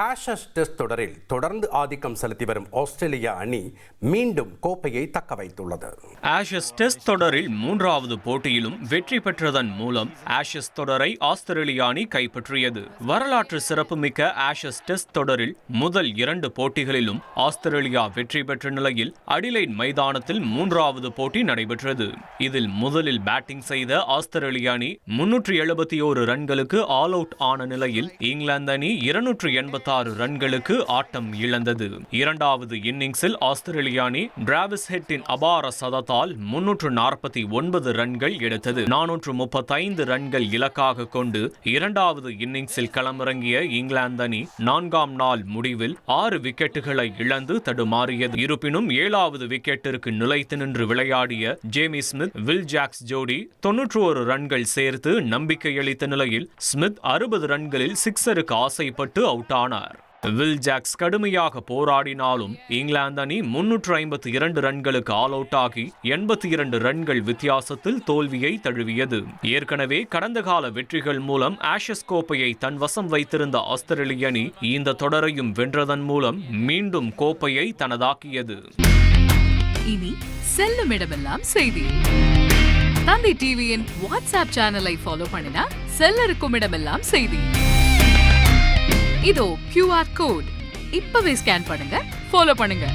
Ashes test தொடரில் தொடர்ந்து ஆதிக்கம் செலுத்தி வரும் ஆஸ்திரேலியா அணி மீண்டும் கோப்பையை தக்க வைத்துள்ளது. ஆஷஸ் டெஸ்ட் தொடரில் 3வது போட்டியிலும் வெற்றி பெற்றதன் மூலம் ஆஷஸ் தொடரை ஆஸ்திரேலியா அணி கைப்பற்றியது. வரலாற்று சிறப்புமிக்க ஆஷஸ் டெஸ்ட் தொடரில் முதல் 2 போட்டிகளிலும் ஆஸ்திரேலியா வெற்றி பெற்ற நிலையில் அடிலைட் மைதானத்தில் 3வது போட்டி நடைபெற்றது. இதில் முதலில் பேட்டிங் செய்த ஆஸ்திரேலிய அணி 371 ரன்களுக்கு ஆல் அவுட் ஆன நிலையில் இங்கிலாந்து அணி 286 ரன்களுக்கு ஆட்டம் இழந்தது. 2வது இன்னிங்ஸில் ஆஸ்திரேலிய அணி டிராவிஸ் ஹெட்டின் அபார சதத்தால் 349 ரன்கள் எடுத்தது. 435 ரன்கள் இலக்காக கொண்டு 2வது இன்னிங்ஸில் களமிறங்கிய இங்கிலாந்து அணி 4ஆம் நாள் முடிவில் 6 விக்கெட்டுகளை இழந்து தடுமாறியது. இருப்பினும் 7வது விக்கெட்டிற்கு நிலைத்து நின்று விளையாடிய ஜேமி ஸ்மித் வில் ஜாக்ஸ் ஜோடி 91 ரன்கள் சேர்த்து நம்பிக்கையளித்த நிலையில் ஸ்மித் 60 ரன்களில் சிக்ஸருக்கு ஆசைப்பட்டு அவுட் ஆனார். வில் ஜாக்ஸ் கடுமையாக போராடினாலும் இங்கிலாந்து அணி 352 ரன்களுக்கு ஆல் அவுட் ஆகி 82 ரன்கள் வித்தியாசத்தில் தோல்வியை தழுவியது. ஏற்கனவே கடந்த கால வெற்றிகள் மூலம் ஆஷஸ் கோப்பையை தன் வசம் வைத்திருந்த ஆஸ்திரேலிய அணி இந்த தொடரையும் வென்றதன் மூலம் மீண்டும் கோப்பையை தனதாக்கியது. இனி செல்லும் இடமெல்லாம் செய்தி. தந்தி டிவியின் வாட்ஸ்அப் சேனலை ஃபாலோ பண்ணினா செல்லருக்கும் இடமெல்லாம் செய்தி. இதோ QR கோட் இப்பவே ஸ்கேன் பண்ணுங்க, ஃபாலோ பண்ணுங்க.